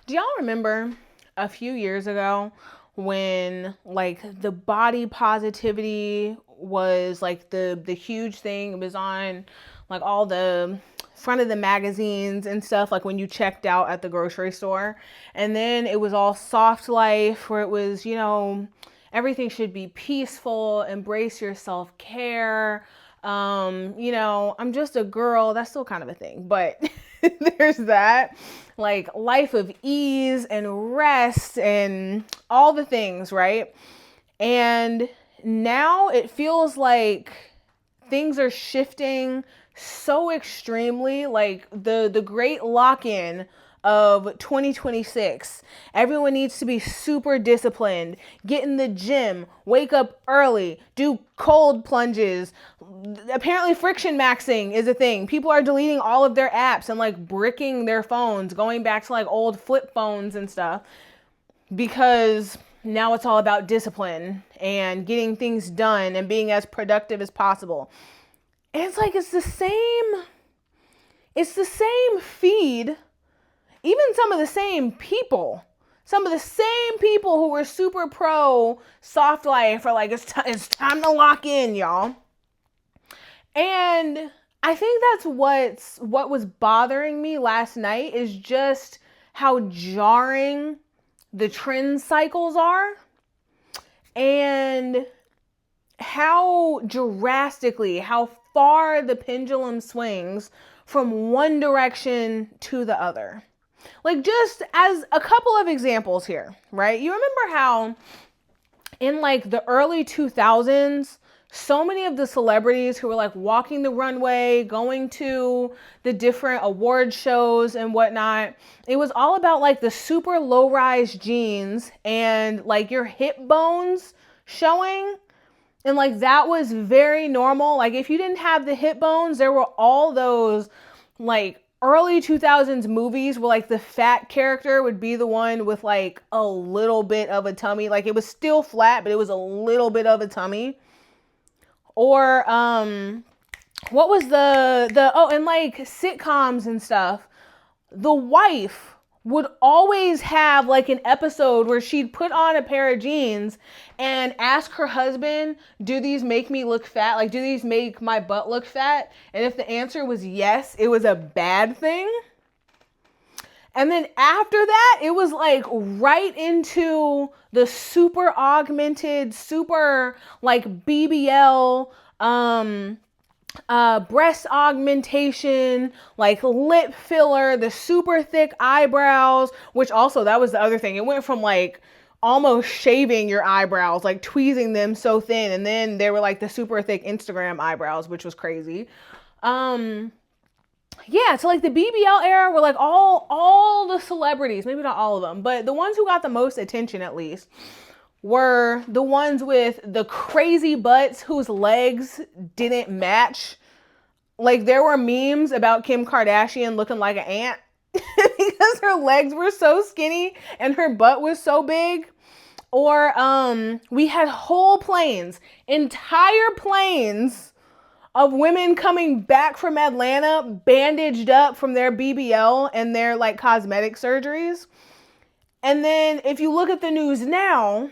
Do y'all remember a few years ago when like the body positivity was like the huge thing? It was on like all the front of the magazines and stuff, like when you checked out at the grocery store. And then it was all soft life, where it was, everything should be peaceful, embrace your self-care. I'm just a girl. That's still kind of a thing, but there's that. Like life of ease and rest and all the things, right? And now it feels like things are shifting so extremely, like the great lock-in of 2026. Everyone needs to be super disciplined, get in the gym, wake up early, do cold plunges. Apparently friction maxing is a thing. People are deleting all of their apps and like bricking their phones, going back to like old flip phones and stuff, because now it's all about discipline and getting things done and being as productive as possible. And it's like it's the same feed, even some of the same people who were super pro soft life are like, it's time to lock in, y'all. And I think that's what was bothering me last night, is just how jarring the trend cycles are, and how far the pendulum swings from one direction to the other. Like, just as a couple of examples here, right? You remember how in like the early 2000s, so many of the celebrities who were like walking the runway, going to the different award shows and whatnot, it was all about like the super low rise jeans and like your hip bones showing. And like that was very normal. Like if you didn't have the hip bones, there were all those like early 2000s movies where like the fat character would be the one with like a little bit of a tummy. Like it was still flat, but it was a little bit of a tummy. Or what was the oh, and like sitcoms and stuff, the wife would always have like an episode where she'd put on a pair of jeans and ask her husband, do these make me look fat? Like, do these make my butt look fat? And if the answer was yes, it was a bad thing. And then after that, it was like right into the super augmented, super like BBL, breast augmentation, like lip filler, the super thick eyebrows, which also, that was the other thing. It went from like almost shaving your eyebrows, like tweezing them so thin, and then they were like the super thick Instagram eyebrows, which was crazy. Um, yeah, so like the BBL era were like all the celebrities, maybe not all of them, but the ones who got the most attention at least were the ones with the crazy butts whose legs didn't match. Like there were memes about Kim Kardashian looking like an ant because her legs were so skinny and her butt was so big. Or we had whole planes, entire planes of women coming back from Atlanta bandaged up from their BBL and their like cosmetic surgeries. And then if you look at the news now,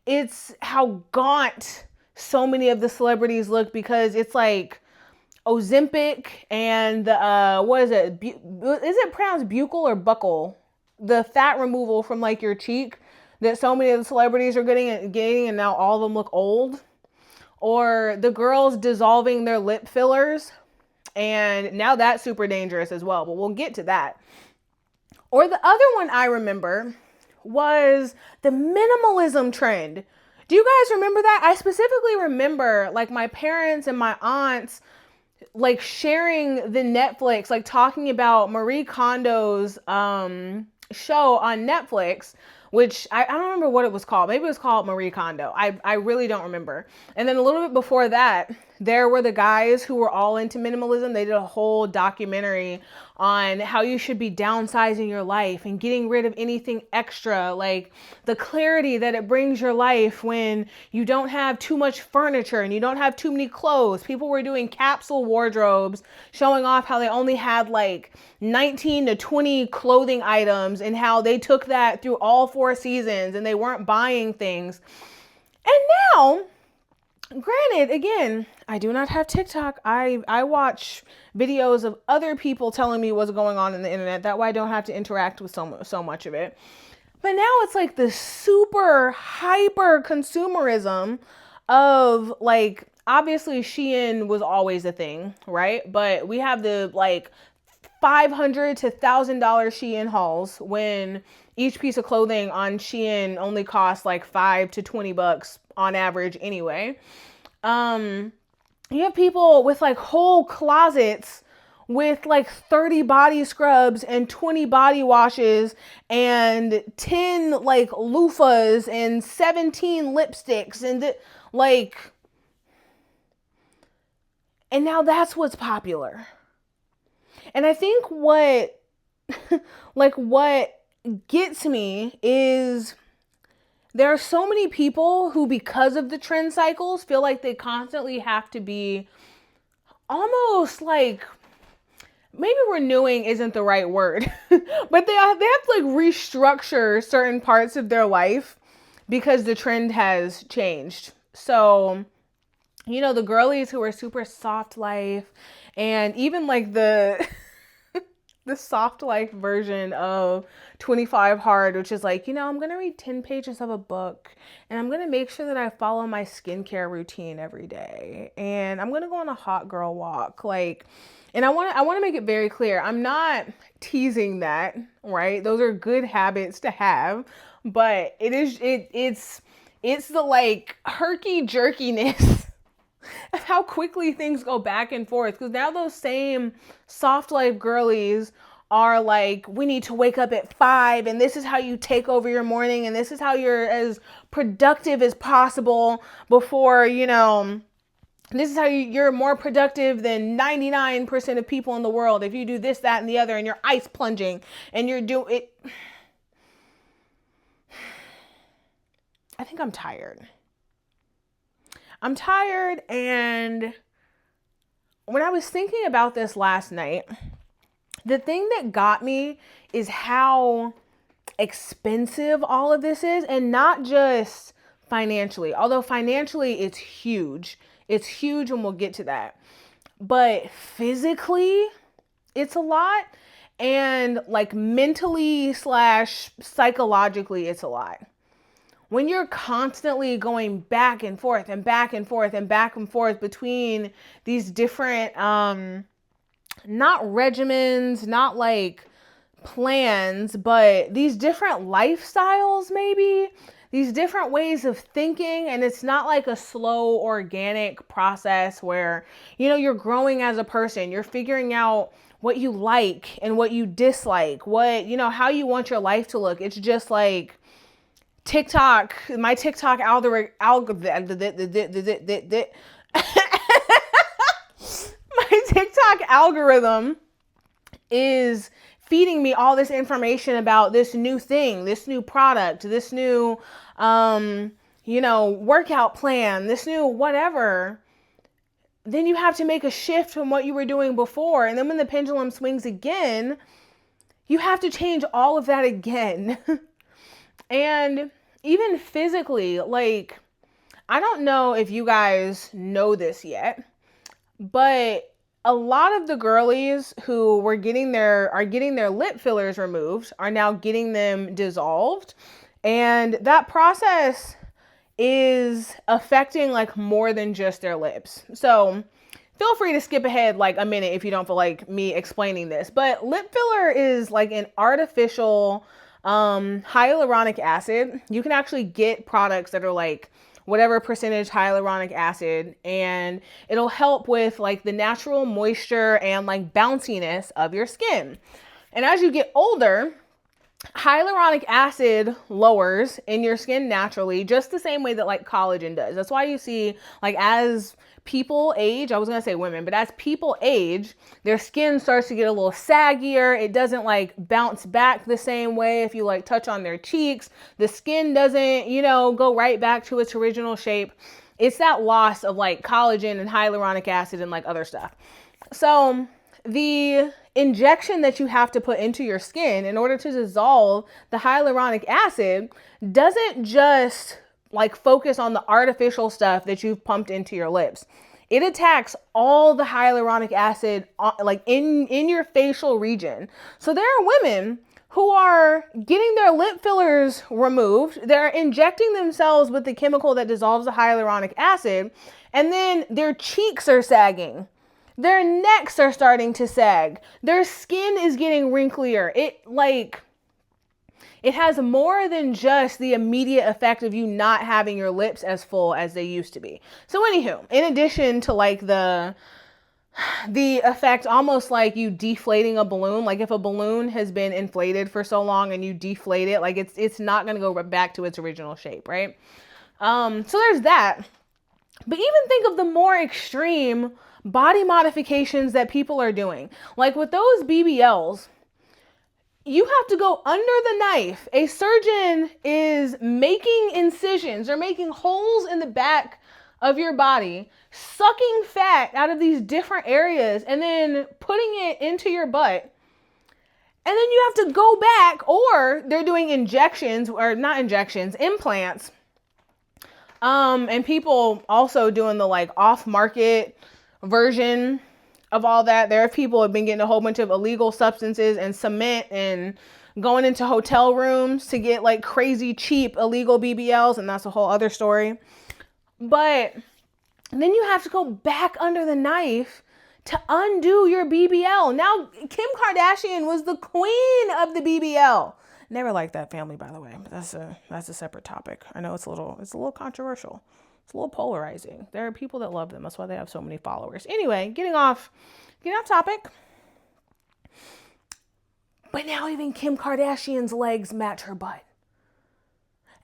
it's how gaunt so many of the celebrities look, because it's like Ozempic and what is it? Is it pronounced buccal or buckle? The fat removal from like your cheek that so many of the celebrities are getting, and now all of them look old. Or the girls dissolving their lip fillers, and now that's super dangerous as well. But we'll get to that. Or the other one I remember was the minimalism trend. Do you guys remember that? I specifically remember like my parents and my aunts like sharing the Netflix, like talking about Marie Kondo's show on Netflix, which I don't remember what it was called. Maybe it was called Marie Kondo. I really don't remember. And then a little bit before that, there were the guys who were all into minimalism. They did a whole documentary on how you should be downsizing your life and getting rid of anything extra, like the clarity that it brings your life when you don't have too much furniture and you don't have too many clothes. People were doing capsule wardrobes, showing off how they only had like 19 to 20 clothing items and how they took that through all 4 seasons and they weren't buying things. And now, granted, again, I do not have TikTok. I watch videos of other people telling me what's going on in the internet. That way I don't have to interact with so much of it. But now it's like the super hyper consumerism of like, obviously Shein was always a thing, right? But we have the like $500 to $1,000 Shein hauls when each piece of clothing on Shein only costs like $5 to $20 on average anyway. You have people with like whole closets with like 30 body scrubs and 20 body washes and 10 like loofahs and 17 lipsticks and and now that's what's popular. And I think what gets me is there are so many people who, because of the trend cycles, feel like they constantly have to be almost like, maybe renewing isn't the right word, but they have to like restructure certain parts of their life because the trend has changed. So, you know, the girlies who are super soft life and even like the soft life version of 25 Hard, which is like, you know, I'm going to read 10 pages of a book and I'm going to make sure that I follow my skincare routine every day. And I'm going to go on a hot girl walk. Like, and I want to make it very clear. I'm not teasing that, right? Those are good habits to have, but it's the like herky jerkiness of how quickly things go back and forth. Because now those same soft life girlies are like, we need to wake up at 5 and this is how you take over your morning and this is how you're as productive as possible before, you know, this is how you're more productive than 99% of people in the world if you do this, that, and the other, and you're ice plunging and you're doing it. I think I'm tired. And when I was thinking about this last night, the thing that got me is how expensive all of this is, and not just financially, although financially it's huge. It's huge and we'll get to that. But physically, it's a lot. And like mentally / psychologically, it's a lot. When you're constantly going back and forth and back and forth and back and forth between these different, not regimens, not like plans, but these different lifestyles, maybe these different ways of thinking. And it's not like a slow, organic process where, you know, you're growing as a person, you're figuring out what you like and what you dislike, what, you know, how you want your life to look. It's just like TikTok, my TikTok algorithm, my TikTok algorithm is feeding me all this information about this new thing, this new product, this new, you know, workout plan, this new whatever. Then you have to make a shift from what you were doing before. And then when the pendulum swings again, you have to change all of that again. And even physically, like, I don't know if you guys know this yet, but a lot of the girlies who are getting their lip fillers removed are now getting them dissolved. And that process is affecting like more than just their lips. So feel free to skip ahead like a minute if you don't feel like me explaining this. But lip filler is like an artificial hyaluronic acid. You can actually get products that are like whatever percentage hyaluronic acid, and it'll help with like the natural moisture and like bounciness of your skin. And as you get older, Hyaluronic acid lowers in your skin naturally, just the same way that like collagen does. That's why you see, like, as people age, I was gonna say women, but as people age, their skin starts to get a little saggier. It doesn't like bounce back the same way. If you like touch on their cheeks, the skin doesn't, go right back to its original shape. It's that loss of like collagen and hyaluronic acid and like other stuff. So the injection that you have to put into your skin in order to dissolve the hyaluronic acid doesn't just like focus on the artificial stuff that you've pumped into your lips. It attacks all the hyaluronic acid like in your facial region. So there are women who are getting their lip fillers removed. They're injecting themselves with the chemical that dissolves the hyaluronic acid, and then their cheeks are sagging. Their necks are starting to sag. Their skin is getting wrinklier. It has more than just the immediate effect of you not having your lips as full as they used to be. So anywho, in addition to like the effect, almost like you deflating a balloon, like if a balloon has been inflated for so long and you deflate it, like it's not going to go back to its original shape, right? So there's that. But even think of the more extreme body modifications that people are doing. Like with those BBLs, you have to go under the knife. A surgeon is making incisions or making holes in the back of your body, sucking fat out of these different areas and then putting it into your butt. And then you have to go back, or they're doing injections, or not injections, implants. And people also doing the like off-market version of all that. There are people who have been getting a whole bunch of illegal substances and cement and going into hotel rooms to get like crazy cheap illegal BBLs, and that's a whole other story. But then you have to go back under the knife to undo your BBL. Now, Kim Kardashian was the queen of the BBL. Never liked that family, by the way. But that's a separate topic. I know it's a little controversial. It's a little polarizing. There are people that love them. That's why they have so many followers. Anyway, getting off topic. But now even Kim Kardashian's legs match her butt.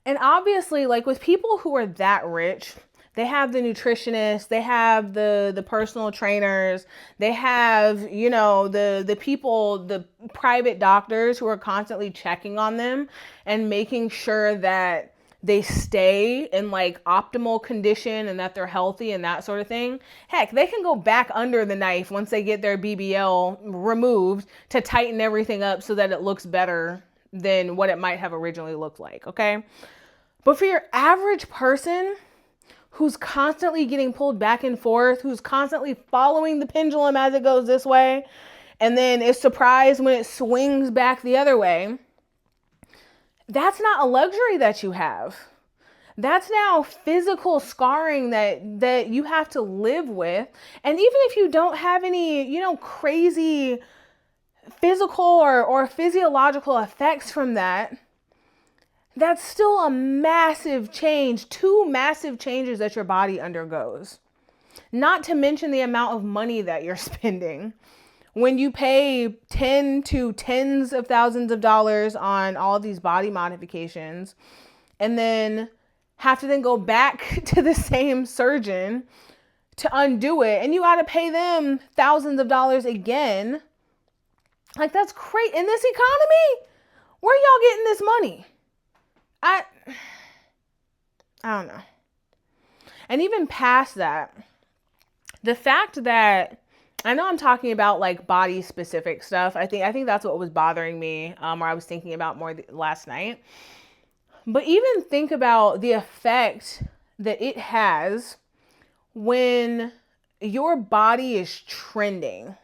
And obviously, like with people who are that rich, they have the nutritionists, they have the personal trainers, they have, the people, the private doctors who are constantly checking on them and making sure that they stay in like optimal condition and that they're healthy and that sort of thing. Heck, they can go back under the knife once they get their BBL removed to tighten everything up so that it looks better than what it might have originally looked like, okay? But for your average person who's constantly getting pulled back and forth, who's constantly following the pendulum as it goes this way, and then is surprised when it swings back the other way, that's not a luxury that you have. That's now physical scarring that you have to live with. And even if you don't have any, crazy physical or physiological effects from that, that's still a massive change, 2 massive changes that your body undergoes. Not to mention the amount of money that you're spending. When you pay tens of thousands of dollars on all of these body modifications and then have to then go back to the same surgeon to undo it, and you got to pay them thousands of dollars again. Like, that's crazy. In this economy, where y'all getting this money? I don't know. And even past that, the fact that I know I'm talking about like body specific stuff. I think that's what was bothering me, or I was thinking about more last night. But even think about the effect that it has when your body is trending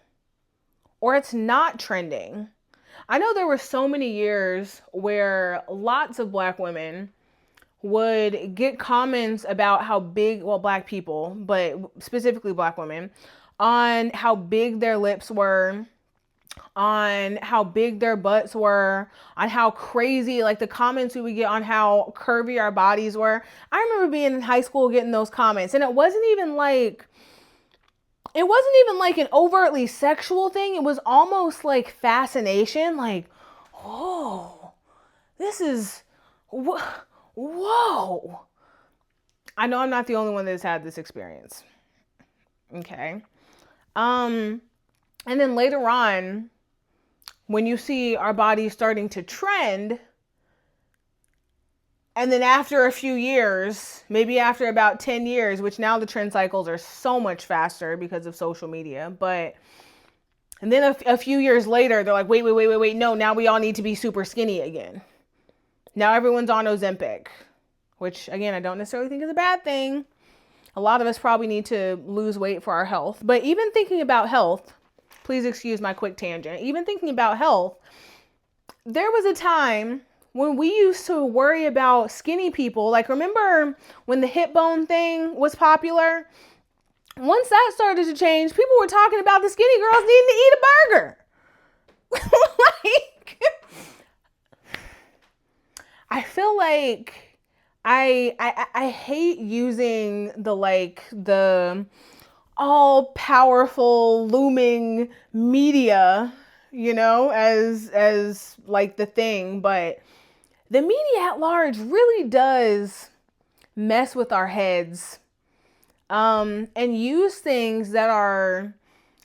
or it's not trending. I know there were so many years where lots of Black women would get comments about how big, well, Black people, but specifically Black women, on how big their lips were, on how big their butts were, on how crazy, like the comments we would get on how curvy our bodies were. I remember being in high school getting those comments, and it wasn't even like an overtly sexual thing. It was almost like fascination, like, oh, this is, whoa. I know I'm not the only one that's had this experience. Okay. And then later on, when you see our bodies starting to trend, and then after a few years, maybe after about 10 years, which now the trend cycles are so much faster because of social media, and then a few years later, they're like, wait, no, now we all need to be super skinny again. Now everyone's on Ozempic, which again, I don't necessarily think is a bad thing. A lot of us probably need to lose weight for our health. But even thinking about health, please excuse my quick tangent, even thinking about health, there was a time when we used to worry about skinny people. Like, remember when the hip bone thing was popular? Once that started to change, people were talking about the skinny girls needing to eat a burger. Like, I feel like I hate using the all powerful looming media, as like the thing, but the media at large really does mess with our heads, and use things that are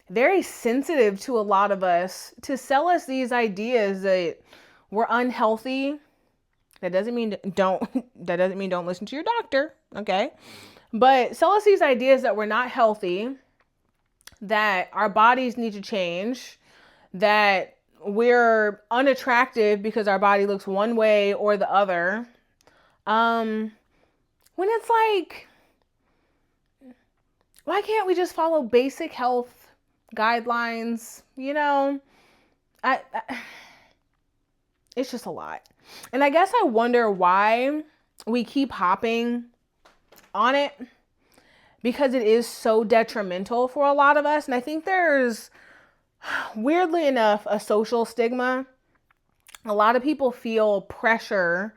very sensitive to a lot of us to sell us these ideas that we're unhealthy. That doesn't mean don't listen to your doctor, okay? But sell us these ideas that we're not healthy, that our bodies need to change, that we're unattractive because our body looks one way or the other. When it's like, why can't we just follow basic health guidelines? It's just a lot. And I guess I wonder why we keep hopping on it, because it is so detrimental for a lot of us. And I think there's, weirdly enough, a social stigma. A lot of people feel pressure.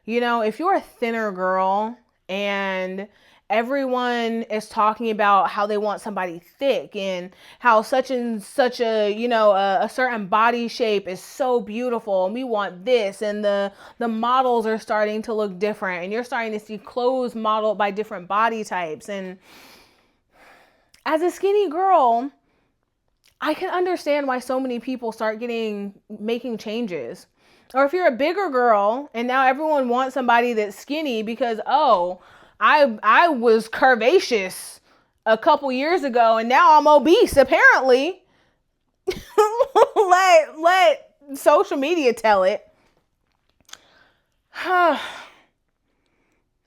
If you're a thinner girl and everyone is talking about how they want somebody thick and how such and such a certain body shape is so beautiful and we want this, and the models are starting to look different and you're starting to see clothes modeled by different body types. And as a skinny girl, I can understand why so many people start making changes. Or if you're a bigger girl and now everyone wants somebody that's skinny because, oh, I was curvaceous a couple years ago and now I'm obese, apparently. let social media tell it.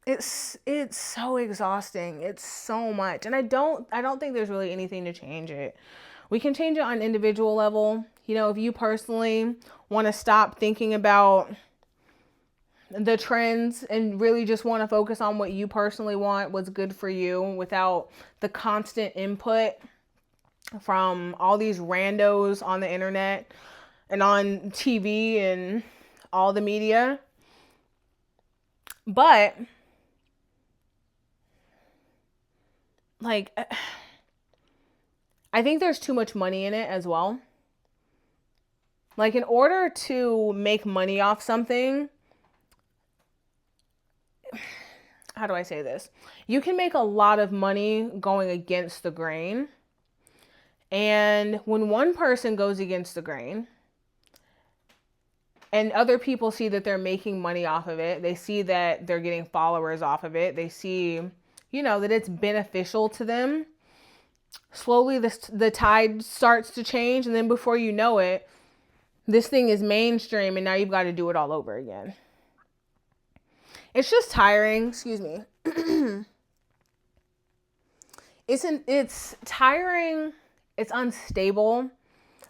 It's so exhausting. It's so much. And I don't think there's really anything to change it. We can change it on an individual level. If you personally want to stop thinking about the trends and really just want to focus on what you personally want, what's good for you, without the constant input from all these randos on the internet and on TV and all the media. But like, I think there's too much money in it as well. Like, in order to make money off something, how do I say this? You can make a lot of money going against the grain. And when one person goes against the grain and other people see that they're making money off of it, they see that they're getting followers off of it, they see, that it's beneficial to them, slowly the tide starts to change. And then before you know it, this thing is mainstream and now you've got to do it all over again. It's just tiring. Excuse me. It's tiring. It's unstable.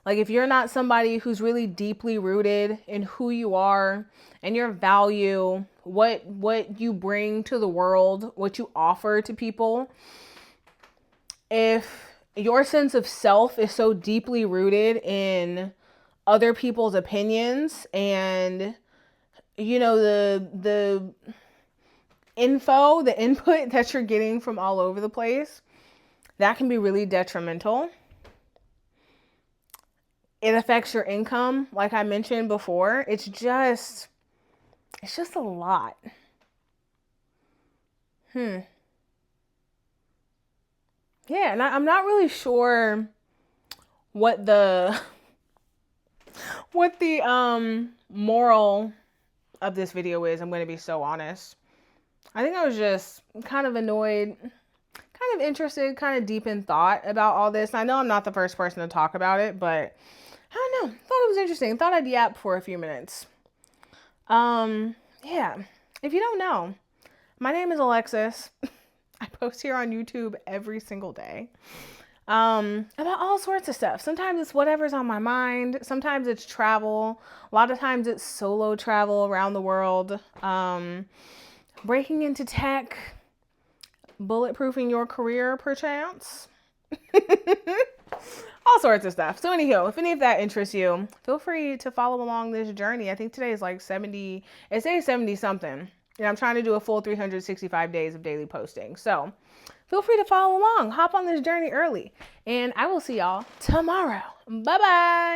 Like, if you're not somebody who's really deeply rooted in who you are and your value, what you bring to the world, what you offer to people, if your sense of self is so deeply rooted in other people's opinions and the info, the input that you're getting from all over the place, that can be really detrimental. It affects your income, like I mentioned before. It's just, It's just a lot. Yeah, and I'm not really sure what the moral of this video is. I'm going to be so honest. I think I was just kind of annoyed, kind of interested, kind of deep in thought about all this. I know I'm not the first person to talk about it, but I don't know. Thought it was interesting. Thought I'd yap for a few minutes. Yeah. If you don't know, my name is Alexis. I post here on YouTube every single day. About all sorts of stuff. Sometimes it's whatever's on my mind. Sometimes it's travel. A lot of times it's solo travel around the world. Breaking into tech, bulletproofing your career, perchance. All sorts of stuff. So anywho, if any of that interests you, feel free to follow along this journey. I think today is like 70, it's day 70 something. And I'm trying to do a full 365 days of daily posting. So feel free to follow along. Hop on this journey early. And I will see y'all tomorrow. Bye-bye.